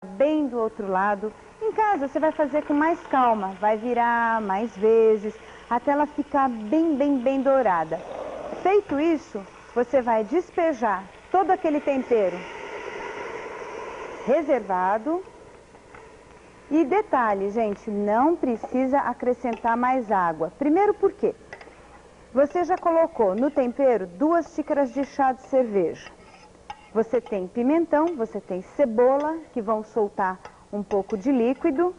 bem do outro lado. Em casa você vai fazer com mais calma, vai virar mais vezes, até ela ficar bem dourada. Feito isso, você vai despejar todo aquele tempero reservado. E detalhe, gente, não precisa acrescentar mais água. Primeiro por quê? Você já colocou no tempero 2 xícaras de chá de cerveja. Você tem pimentão, você tem cebola, que vão soltar um pouco de líquido.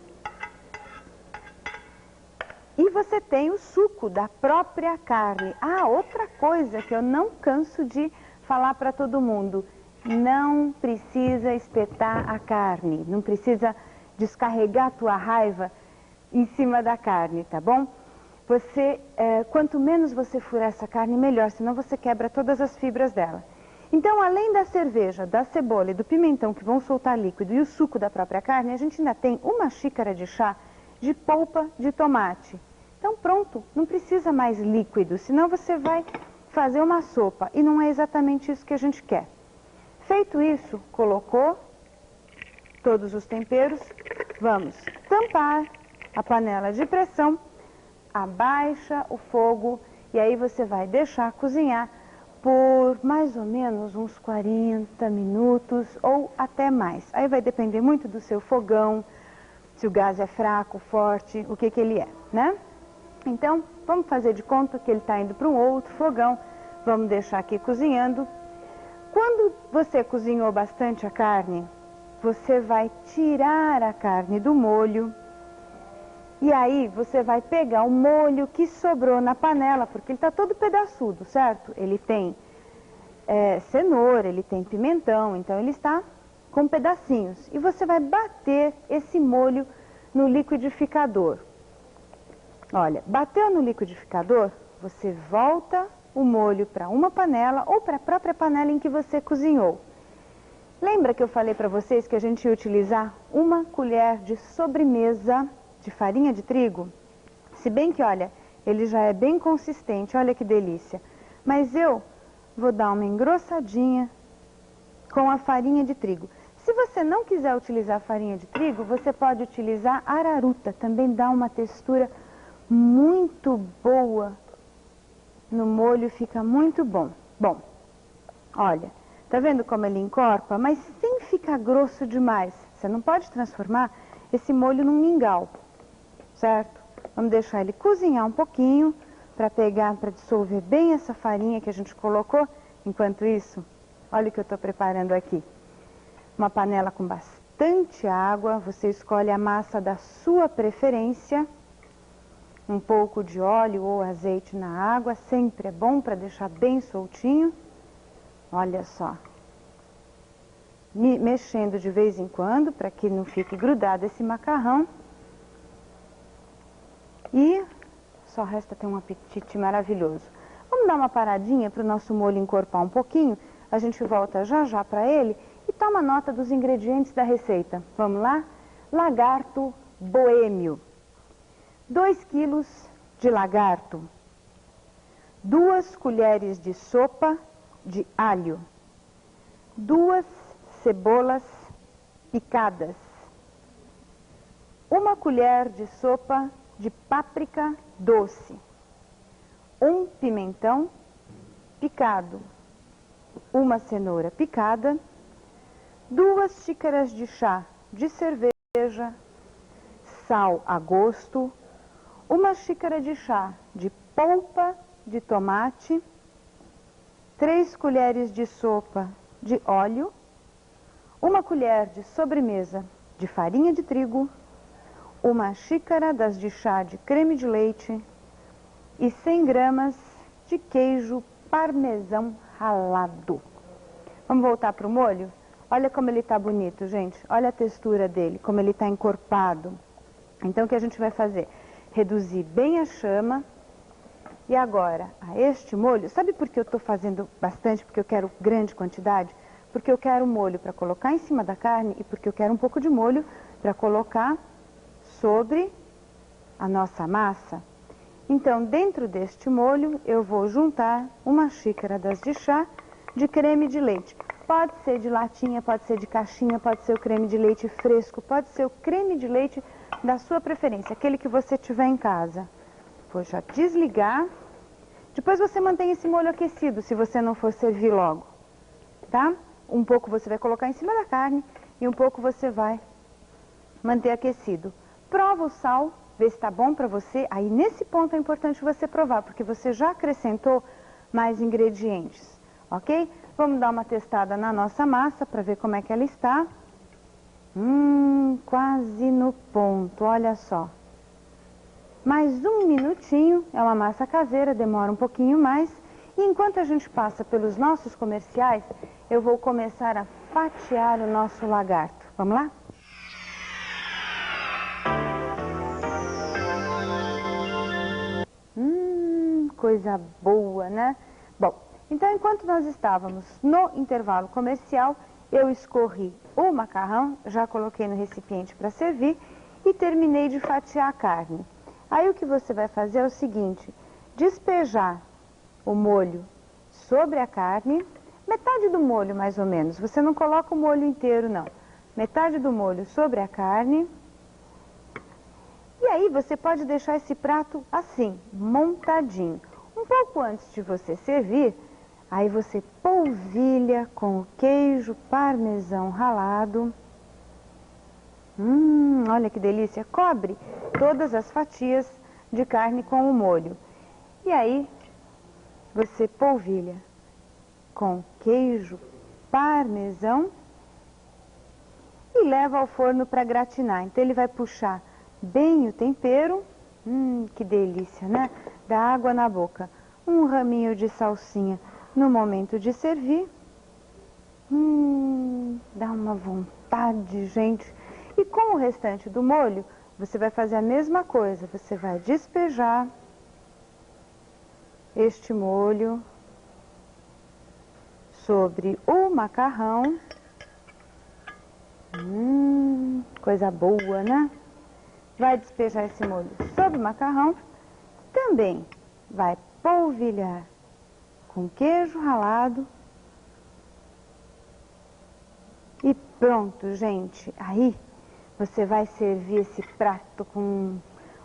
E você tem o suco da própria carne. Ah, outra coisa que eu não canso de falar para todo mundo. Não precisa espetar a carne, não precisa descarregar a tua raiva em cima da carne, tá bom? Quanto menos você furar essa carne, melhor, senão você quebra todas as fibras dela. Então, além da cerveja, da cebola e do pimentão que vão soltar líquido e o suco da própria carne, a gente ainda tem 1 xícara de chá de polpa de tomate. Então, pronto, não precisa mais líquido, senão você vai fazer uma sopa e não é exatamente isso que a gente quer. Feito isso, colocou todos os temperos, vamos tampar a panela de pressão, abaixa o fogo e aí você vai deixar cozinhar por mais ou menos uns 40 minutos ou até mais. Aí vai depender muito do seu fogão, se o gás é fraco, forte, o que ele é, né? Então, vamos fazer de conta que ele está indo para um outro fogão, vamos deixar aqui cozinhando. Quando você cozinhou bastante a carne, você vai tirar a carne do molho e aí você vai pegar o molho que sobrou na panela, porque ele está todo pedaçudo, certo? Ele tem cenoura, ele tem pimentão, então ele está com pedacinhos. E você vai bater esse molho no liquidificador. Olha, bateu no liquidificador, você volta o molho para uma panela ou para a própria panela em que você cozinhou. Lembra que eu falei para vocês que a gente ia utilizar 1 colher de sobremesa de farinha de trigo? Se bem que, olha, ele já é bem consistente, olha que delícia. Mas eu vou dar uma engrossadinha com a farinha de trigo. Se você não quiser utilizar farinha de trigo, você pode utilizar araruta, também dá uma textura muito boa no molho, fica muito bom. Bom, olha, tá vendo como ele encorpa? Mas sem ficar grosso demais. Você não pode transformar esse molho num mingau, certo? Vamos deixar ele cozinhar um pouquinho para dissolver bem essa farinha que a gente colocou. Enquanto isso, olha o que eu estou preparando aqui. Uma panela com bastante água, você escolhe a massa da sua preferência. Um pouco de óleo ou azeite na água, sempre é bom para deixar bem soltinho. Olha só. Mexendo de vez em quando, para que não fique grudado esse macarrão. E só resta ter um apetite maravilhoso. Vamos dar uma paradinha para o nosso molho encorpar um pouquinho. A gente volta já para ele e toma nota dos ingredientes da receita. Vamos lá? Lagarto boêmio. 2 quilos de lagarto, 2 colheres de sopa de alho, 2 cebolas picadas, 1 colher de sopa de páprica doce, 1 pimentão picado, 1 cenoura picada, 2 xícaras de chá de cerveja, sal a gosto, 1 xícara de chá de polpa de tomate, 3 colheres de sopa de óleo, 1 colher de sobremesa de farinha de trigo, 1 xícara das de chá de creme de leite e 100 gramas de queijo parmesão ralado. Vamos voltar para o molho? Olha como ele está bonito, gente. Olha a textura dele, como ele está encorpado. Então, o que a gente vai fazer? Reduzir bem a chama. E agora, a este molho, sabe por que eu estou fazendo bastante? Porque eu quero grande quantidade? Porque eu quero molho para colocar em cima da carne e porque eu quero um pouco de molho para colocar sobre a nossa massa. Então, dentro deste molho, eu vou juntar 1 xícara das de chá de creme de leite. Pode ser de latinha, pode ser de caixinha, pode ser o creme de leite fresco, pode ser o creme de leite da sua preferência, aquele que você tiver em casa. Vou já desligar. Depois você mantém esse molho aquecido, se você não for servir logo, tá? Um pouco você vai colocar em cima da carne e um pouco você vai manter aquecido. Prova o sal, vê se está bom para você. Aí nesse ponto é importante você provar, porque você já acrescentou mais ingredientes, ok? Vamos dar uma testada na nossa massa para ver como é que ela está. Quase no ponto, olha só. Mais um minutinho, é uma massa caseira, demora um pouquinho mais. E enquanto a gente passa pelos nossos comerciais, eu vou começar a fatiar o nosso lagarto. Vamos lá? Coisa boa, né? Bom, então enquanto nós estávamos no intervalo comercial, eu escorri o macarrão, já coloquei no recipiente para servir e terminei de fatiar a carne. Aí o que você vai fazer é o seguinte, despejar o molho sobre a carne, metade do molho mais ou menos, você não coloca o molho inteiro não, metade do molho sobre a carne. E aí você pode deixar esse prato assim, montadinho. Um pouco antes de você servir, aí você polvilha com o queijo parmesão ralado. Olha que delícia! Cobre todas as fatias de carne com o molho. E aí você polvilha com queijo parmesão e leva ao forno para gratinar. Então ele vai puxar bem o tempero, que delícia, né? Dá água na boca. Um raminho de salsinha no momento de servir. Dá uma vontade, gente. E com o restante do molho, você vai fazer a mesma coisa. Você vai despejar este molho sobre o macarrão. Coisa boa, né? Vai despejar esse molho sobre o macarrão. Também vai polvilhar com queijo ralado. E pronto, gente. Aí você vai servir esse prato com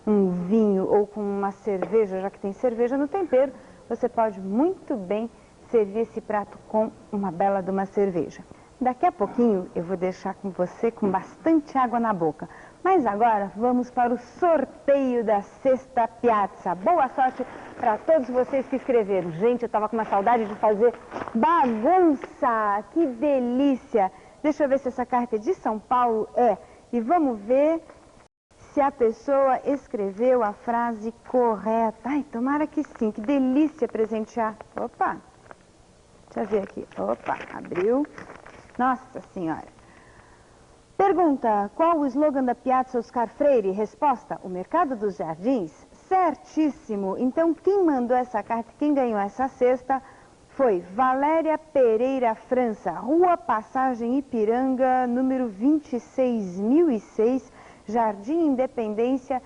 um vinho ou com uma cerveja, já que tem cerveja no tempero. Você pode muito bem servir esse prato com uma bela de uma cerveja. Daqui a pouquinho eu vou deixar com você com bastante água na boca. Mas agora vamos para o sorteio da Cesta Piazza. Boa sorte para todos vocês que escreveram. Gente, eu estava com uma saudade de fazer bagunça. Que delícia! Deixa eu ver se essa carta é de São Paulo. E vamos ver se a pessoa escreveu a frase correta. Ai, tomara que sim. Que delícia presentear. Opa! Deixa eu ver aqui. Opa, abriu. Nossa Senhora. Pergunta, qual o slogan da Piazza Oscar Freire? Resposta, o Mercado dos Jardins. Certíssimo. Então, quem mandou essa carta, quem ganhou essa cesta, foi Valéria Pereira França, Rua Passagem Ipiranga, número 26.006, Jardim Independência,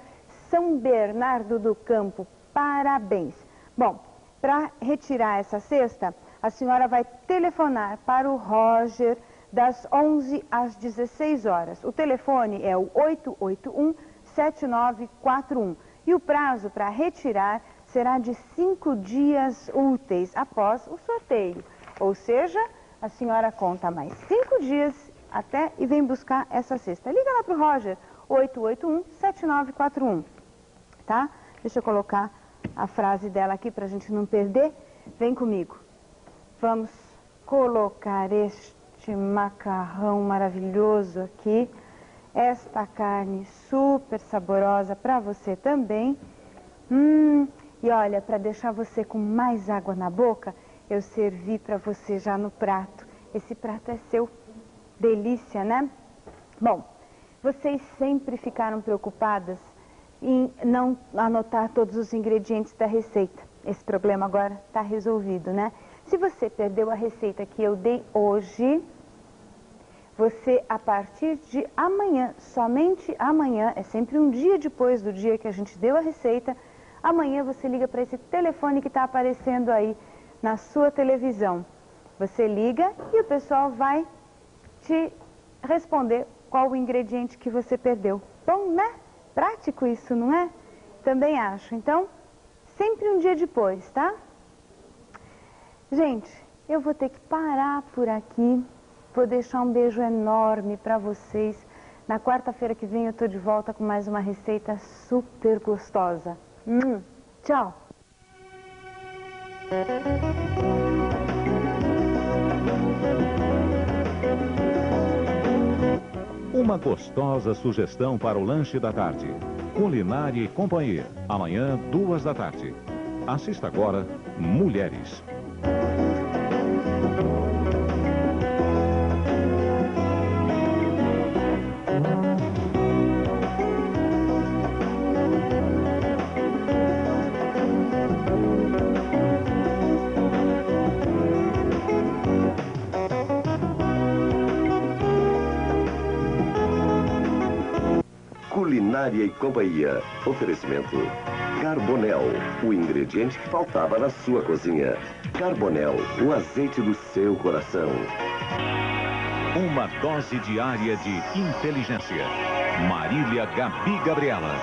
São Bernardo do Campo. Parabéns. Bom, para retirar essa cesta, a senhora vai telefonar para o Roger das 11 às 16 horas. O telefone é o 881-7941. E o prazo para retirar será de 5 dias úteis após o sorteio. Ou seja, a senhora conta mais 5 dias até e vem buscar essa cesta. Liga lá para o Roger, 881-7941. Tá? Deixa eu colocar a frase dela aqui para a gente não perder. Vem comigo. Vamos colocar este macarrão maravilhoso aqui. Esta carne super saborosa para você também. E olha, para deixar você com mais água na boca, eu servi para você já no prato. Esse prato é seu. Delícia, né? Bom, vocês sempre ficaram preocupadas em não anotar todos os ingredientes da receita. Esse problema agora está resolvido, né? Se você perdeu a receita que eu dei hoje, você, a partir de amanhã, somente amanhã, é sempre um dia depois do dia que a gente deu a receita, amanhã você liga para esse telefone que está aparecendo aí na sua televisão. Você liga e o pessoal vai te responder qual o ingrediente que você perdeu. Bom, né? Prático isso, não é? Também acho. Então, sempre um dia depois, tá? Gente, eu vou ter que parar por aqui. Vou deixar um beijo enorme para vocês. Na quarta-feira que vem eu tô de volta com mais uma receita super gostosa. Tchau! Uma gostosa sugestão para o lanche da tarde. Culinária e Companhia. Amanhã, 14h. Assista agora Mulheres. Culinária e Companhia. Oferecimento Carbonel, o ingrediente que faltava na sua cozinha. Carbonel, o azeite do seu coração. Uma dose diária de inteligência. Marília Gabi Gabriela.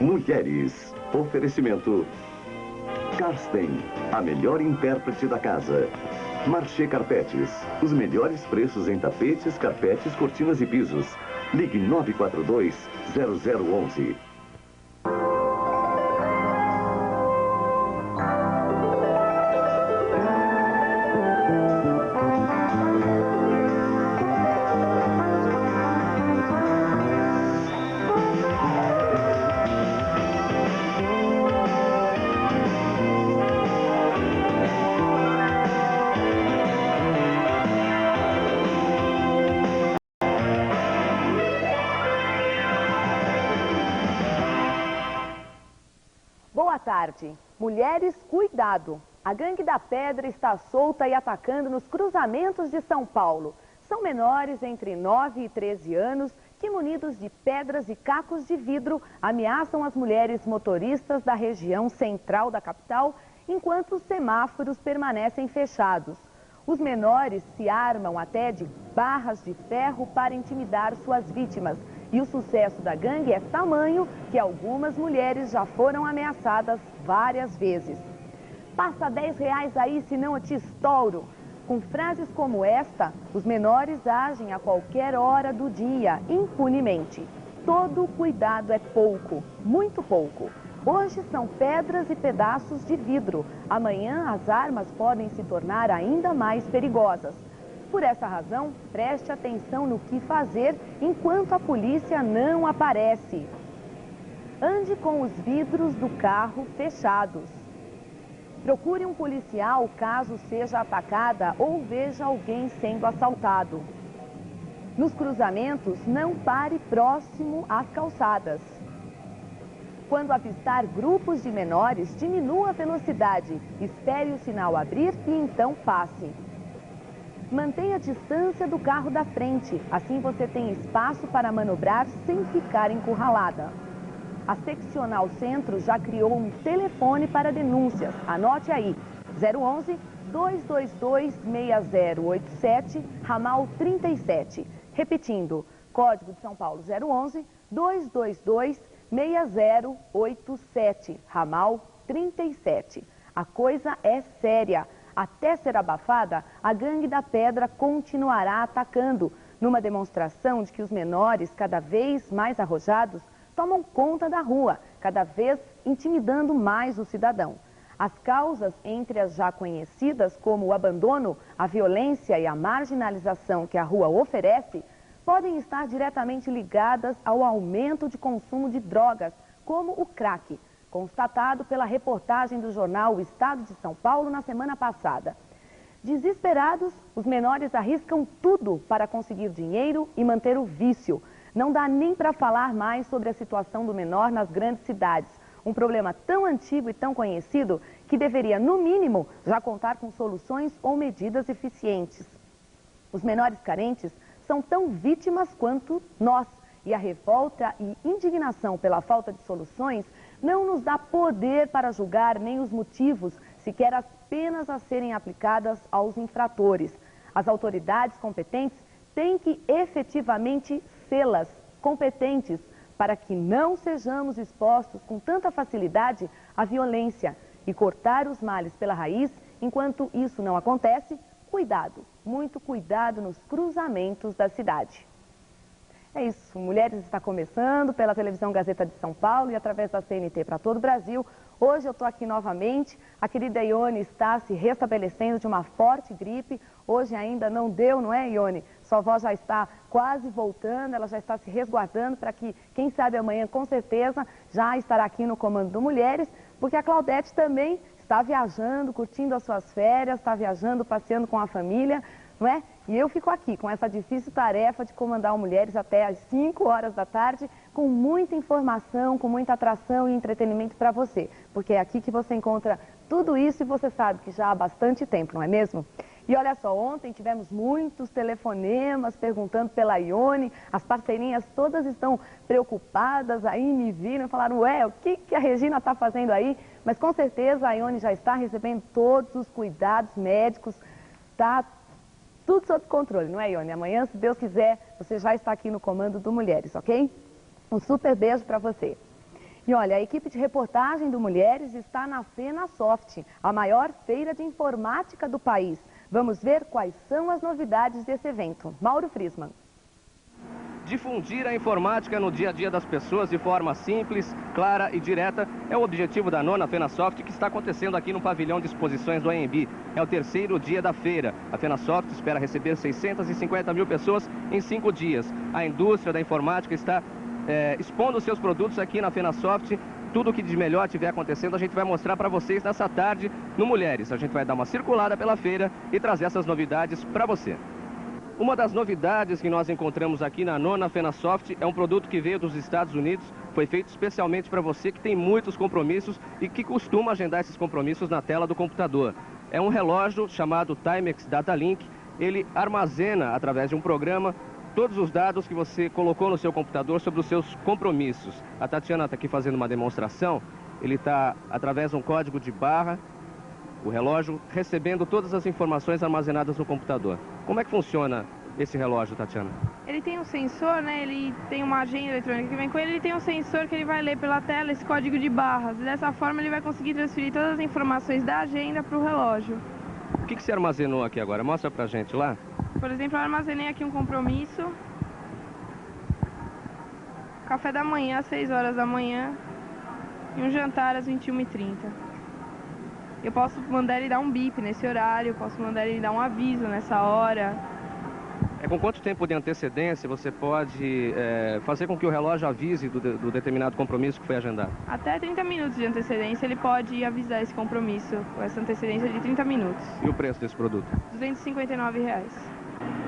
Mulheres. Oferecimento Karsten, a melhor intérprete da casa. Marché Carpetes, os melhores preços em tapetes, carpetes, cortinas e pisos. Ligue 942-0011. Boa tarde. Mulheres, cuidado! A gangue da pedra está solta e atacando nos cruzamentos de São Paulo. São menores entre 9 e 13 anos que, munidos de pedras e cacos de vidro, ameaçam as mulheres motoristas da região central da capital, enquanto os semáforos permanecem fechados. Os menores se armam até de barras de ferro para intimidar suas vítimas. E o sucesso da gangue é tamanho que algumas mulheres já foram ameaçadas várias vezes. Passa R$10 aí, senão eu te estouro. Com frases como esta, os menores agem a qualquer hora do dia, impunemente. Todo cuidado é pouco, muito pouco. Hoje são pedras e pedaços de vidro. Amanhã as armas podem se tornar ainda mais perigosas. Por essa razão, preste atenção no que fazer enquanto a polícia não aparece. Ande com os vidros do carro fechados. Procure um policial caso seja atacada ou veja alguém sendo assaltado. Nos cruzamentos, não pare próximo às calçadas. Quando avistar grupos de menores, diminua a velocidade, espere o sinal abrir e então passe. Mantenha a distância do carro da frente, assim você tem espaço para manobrar sem ficar encurralada. A Seccional Centro já criou um telefone para denúncias. Anote aí, 011-222-6087, ramal 37. Repetindo, Código de São Paulo 011-222-6087, ramal 37. A coisa é séria. Até ser abafada, a gangue da pedra continuará atacando, numa demonstração de que os menores, cada vez mais arrojados, tomam conta da rua, cada vez intimidando mais o cidadão. As causas entre as já conhecidas, como o abandono, a violência e a marginalização que a rua oferece, podem estar diretamente ligadas ao aumento de consumo de drogas, como o crack, constatado pela reportagem do jornal O Estado de São Paulo na semana passada. Desesperados, os menores arriscam tudo para conseguir dinheiro e manter o vício. Não dá nem para falar mais sobre a situação do menor nas grandes cidades. Um problema tão antigo e tão conhecido que deveria, no mínimo, já contar com soluções ou medidas eficientes. Os menores carentes são tão vítimas quanto nós. E a revolta e indignação pela falta de soluções não nos dá poder para julgar nem os motivos, sequer as penas a serem aplicadas aos infratores. As autoridades competentes têm que efetivamente sê-las competentes para que não sejamos expostos com tanta facilidade à violência e cortar os males pela raiz. Enquanto isso não acontece, cuidado, muito cuidado nos cruzamentos da cidade. É isso, Mulheres está começando pela televisão Gazeta de São Paulo e através da CNT para todo o Brasil. Hoje eu estou aqui novamente, a querida Ione está se restabelecendo de uma forte gripe. Hoje ainda não deu, não é, Ione? Sua voz já está quase voltando, ela já está se resguardando para que, quem sabe amanhã, com certeza, já estará aqui no comando do Mulheres, porque a Claudete também está viajando, curtindo as suas férias, está viajando, passeando com a família, não é? E eu fico aqui com essa difícil tarefa de comandar o Mulheres até às 5 horas da tarde, com muita informação, com muita atração e entretenimento para você. Porque é aqui que você encontra tudo isso e você sabe que já há bastante tempo, não é mesmo? E olha só, ontem tivemos muitos telefonemas perguntando pela Ione, as parceirinhas todas estão preocupadas, aí me viram e falaram, ué, o que a Regina está fazendo aí? Mas com certeza a Ione já está recebendo todos os cuidados médicos, está tudo sob controle, não é, Ione? Amanhã, se Deus quiser, você já está aqui no comando do Mulheres, ok? Um super beijo para você. E olha, a equipe de reportagem do Mulheres está na FenaSoft, a maior feira de informática do país. Vamos ver quais são as novidades desse evento. Mauro Friesman. Difundir a informática no dia a dia das pessoas de forma simples, clara e direta é o objetivo da 9ª FenaSoft, que está acontecendo aqui no pavilhão de exposições do AMB. É o 3º dia da feira. A FenaSoft espera receber 650 mil pessoas em 5 dias. A indústria da informática está expondo seus produtos aqui na FenaSoft. Tudo o que de melhor estiver acontecendo a gente vai mostrar para vocês nessa tarde no Mulheres. A gente vai dar uma circulada pela feira e trazer essas novidades para você. Uma das novidades que nós encontramos aqui na 9ª FenaSoft é um produto que veio dos Estados Unidos, foi feito especialmente para você que tem muitos compromissos e que costuma agendar esses compromissos na tela do computador. É um relógio chamado Timex Data Link. Ele armazena, através de um programa, todos os dados que você colocou no seu computador sobre os seus compromissos. A Tatiana está aqui fazendo uma demonstração. Ele está, através de um código de barra, o relógio, recebendo todas as informações armazenadas no computador. Como é que funciona esse relógio, Tatiana? Ele tem um sensor, né? Ele tem uma agenda eletrônica que vem com ele. Ele tem um sensor que ele vai ler pela tela esse código de barras. E dessa forma ele vai conseguir transferir todas as informações da agenda para o relógio. O que você armazenou aqui agora? Mostra pra gente lá. Por exemplo, eu armazenei aqui um compromisso. Café da manhã às 6 horas da manhã e um jantar às 21h30. Eu posso mandar ele dar um bip nesse horário, eu posso mandar ele dar um aviso nessa hora. Com quanto tempo de antecedência você pode fazer com que o relógio avise do determinado compromisso que foi agendado? Até 30 minutos de antecedência ele pode avisar esse compromisso, com essa antecedência de 30 minutos. E o preço desse produto? R$ 259.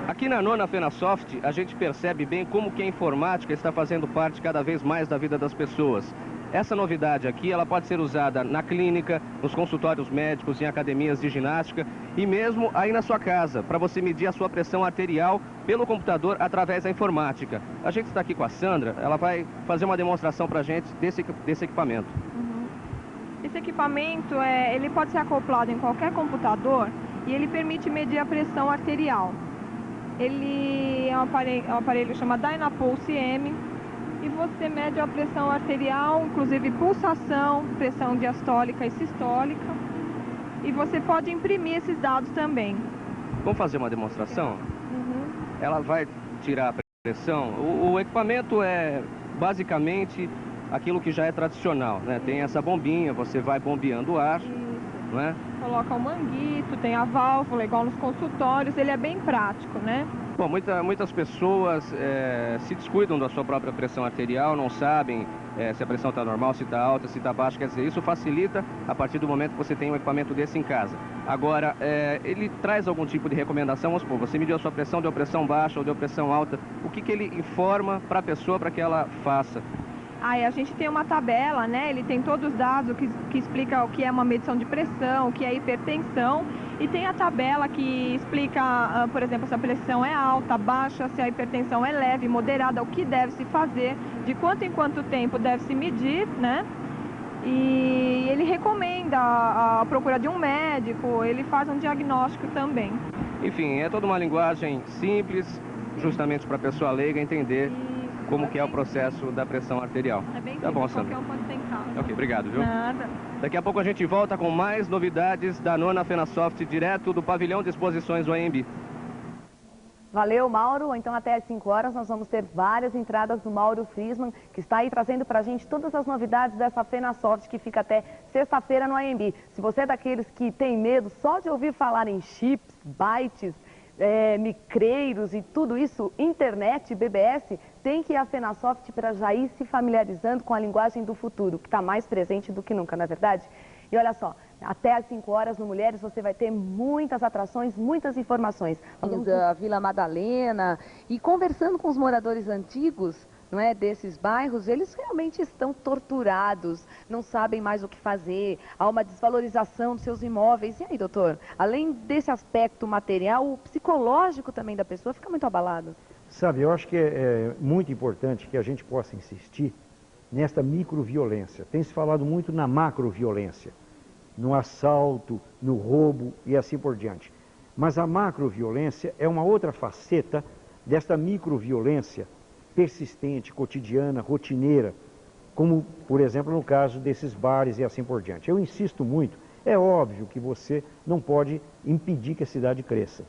Aqui na 9ª FenaSoft, a gente percebe bem como que a informática está fazendo parte cada vez mais da vida das pessoas. Essa novidade aqui, ela pode ser usada na clínica, nos consultórios médicos, em academias de ginástica e mesmo aí na sua casa, para você medir a sua pressão arterial pelo computador através da informática. A gente está aqui com a Sandra, ela vai fazer uma demonstração para a gente desse equipamento. Esse equipamento, ele pode ser acoplado em qualquer computador e ele permite medir a pressão arterial. Ele é um aparelho chamado Dynapulse M. E você mede a pressão arterial, inclusive pulsação, pressão diastólica e sistólica. E você pode imprimir esses dados também. Vamos fazer uma demonstração? Ela vai tirar a pressão. O equipamento é basicamente aquilo que já é tradicional, né? Tem essa bombinha, você vai bombeando o ar, não é? Coloca o manguito, tem a válvula, igual nos consultórios, ele é bem prático, né? Bom, muitas pessoas se descuidam da sua própria pressão arterial, não sabem se a pressão está normal, se está alta, se está baixa. Quer dizer, isso facilita a partir do momento que você tem um equipamento desse em casa. Agora, ele traz algum tipo de recomendação? Vamos supor, você mediu a sua pressão, deu pressão baixa ou deu pressão alta. O que ele informa para a pessoa para que ela faça? A gente tem uma tabela, né? Ele tem todos os dados que explica o que é uma medição de pressão, o que é hipertensão. E tem a tabela que explica, por exemplo, se a pressão é alta, baixa, se a hipertensão é leve, moderada, o que deve se fazer, de quanto em quanto tempo deve se medir, né? e ele recomenda a procura de um médico, ele faz um diagnóstico também. Enfim, é toda uma linguagem simples, justamente para a pessoa leiga entender como que é o processo da pressão arterial. É bem Tá bom, simples, Sandra. qualquer um pode tentar. Ok, obrigado, viu? Nada. Daqui a pouco a gente volta com mais novidades da nona FenaSoft, direto do pavilhão de exposições do AMB. Valeu, Mauro. Então, até às 5 horas, nós vamos ter várias entradas do Mauro Friesman, que está aí trazendo para a gente todas as novidades dessa FenaSoft, que fica até sexta-feira no AMB. Se você é daqueles que tem medo só de ouvir falar em chips, bytes, micreiros e tudo isso, internet, BBS, tem que ir à FenaSoft para já ir se familiarizando com a linguagem do futuro, que está mais presente do que nunca, não é verdade? E olha só, até às 5 horas no Mulheres você vai ter muitas atrações, muitas informações. Falamos da Vila Madalena e conversando com os moradores antigos, não é, desses bairros, eles realmente estão torturados, não sabem mais o que fazer, há uma desvalorização dos seus imóveis. E aí, doutor, além desse aspecto material, o psicológico também da pessoa fica muito abalado. Sabe, eu acho que é muito importante que a gente possa insistir nesta microviolência. Tem se falado muito na macroviolência, no assalto, no roubo e assim por diante. Mas a macroviolência é uma outra faceta desta microviolência persistente, cotidiana, rotineira, como, por exemplo, no caso desses bares e assim por diante. Eu insisto muito, é óbvio que você não pode impedir que a cidade cresça.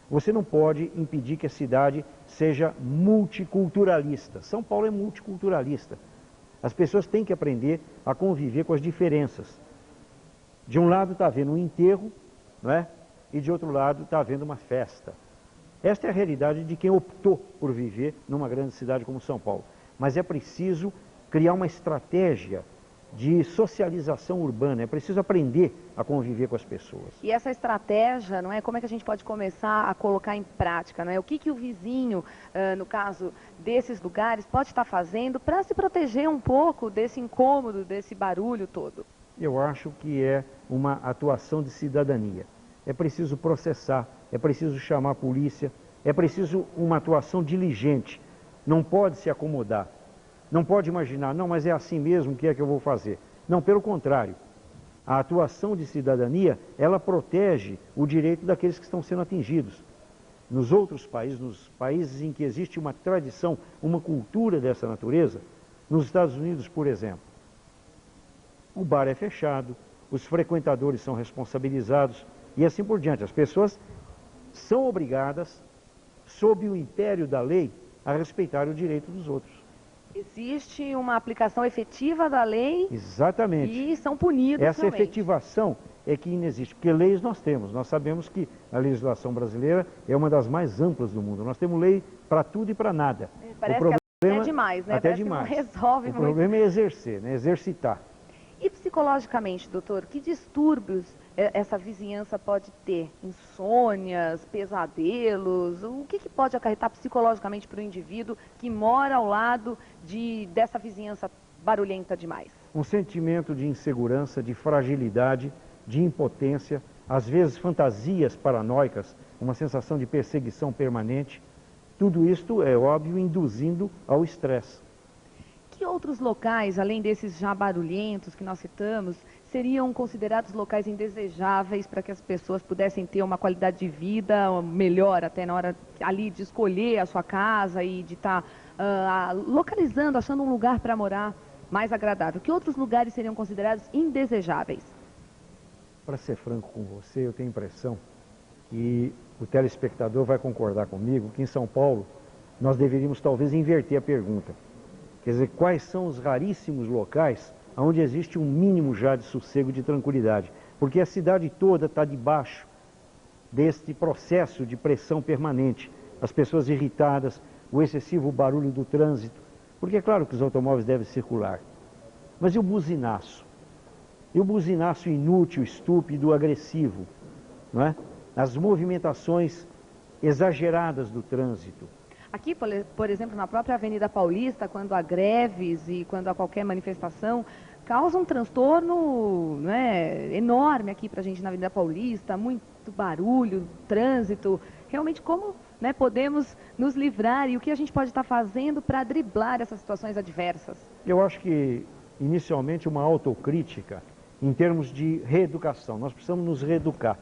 Você não pode impedir que a cidade seja multiculturalista. São Paulo é multiculturalista. As pessoas têm que aprender a conviver com as diferenças. De um lado está havendo um enterro, não é? E de outro lado está havendo uma festa. Esta é a realidade de quem optou por viver numa grande cidade como São Paulo. Mas é preciso criar uma estratégia de socialização urbana, é preciso aprender a conviver com as pessoas. E essa estratégia, não é? Como é que a gente pode começar a colocar em prática, não é? O que o vizinho, no caso desses lugares, pode estar fazendo para se proteger um pouco desse incômodo, desse barulho todo? Eu acho que é uma atuação de cidadania. É preciso processar, é preciso chamar a polícia, é preciso uma atuação diligente. Não pode se acomodar. Não pode imaginar, não, mas é assim mesmo, o que é que eu vou fazer? Não, pelo contrário. A atuação de cidadania, ela protege o direito daqueles que estão sendo atingidos. Nos outros países, nos países em que existe uma tradição, uma cultura dessa natureza, nos Estados Unidos, por exemplo, o bar é fechado, os frequentadores são responsabilizados e assim por diante. As pessoas são obrigadas, sob o império da lei, a respeitar o direito dos outros. Existe uma aplicação efetiva da lei. Exatamente. E são punidos Essa realmente. efetivação é que inexiste, porque leis nós temos. Nós sabemos que a legislação brasileira é uma das mais amplas do mundo. Nós temos lei para tudo e para nada. Parece que até demais, né? Até Parece demais. Que não resolve o muito. problema é exercer, né? Exercitar. E psicologicamente, doutor, que distúrbios essa vizinhança pode ter? Insônias, pesadelos? O que pode acarretar psicologicamente para o indivíduo que mora ao lado dessa vizinhança barulhenta demais? Um sentimento de insegurança, de fragilidade, de impotência, às vezes fantasias paranoicas, uma sensação de perseguição permanente. Tudo isto é óbvio induzindo ao estresse. Que outros locais, além desses já barulhentos que nós citamos, seriam considerados locais indesejáveis para que as pessoas pudessem ter uma qualidade de vida melhor até na hora ali de escolher a sua casa e de estar localizando, achando um lugar para morar mais agradável? Que outros lugares seriam considerados indesejáveis? Para ser franco com você, eu tenho a impressão que o telespectador vai concordar comigo que em São Paulo nós deveríamos talvez inverter a pergunta. Quer dizer, quais são os raríssimos locais onde existe um mínimo já de sossego, de tranquilidade? Porque a cidade toda está debaixo deste processo de pressão permanente. As pessoas irritadas, o excessivo barulho do trânsito. Porque é claro que os automóveis devem circular. Mas e o buzinaço? E o buzinaço inútil, estúpido, agressivo? Não é? As movimentações exageradas do trânsito. Aqui, por exemplo, na própria Avenida Paulista, quando há greves e quando há qualquer manifestação, causa um transtorno, né, enorme aqui para a gente na Avenida Paulista, muito barulho, trânsito. Realmente, como, né, podemos nos livrar e o que a gente pode estar fazendo para driblar essas situações adversas? Eu acho que inicialmente uma autocrítica em termos de reeducação. Nós precisamos nos reeducar.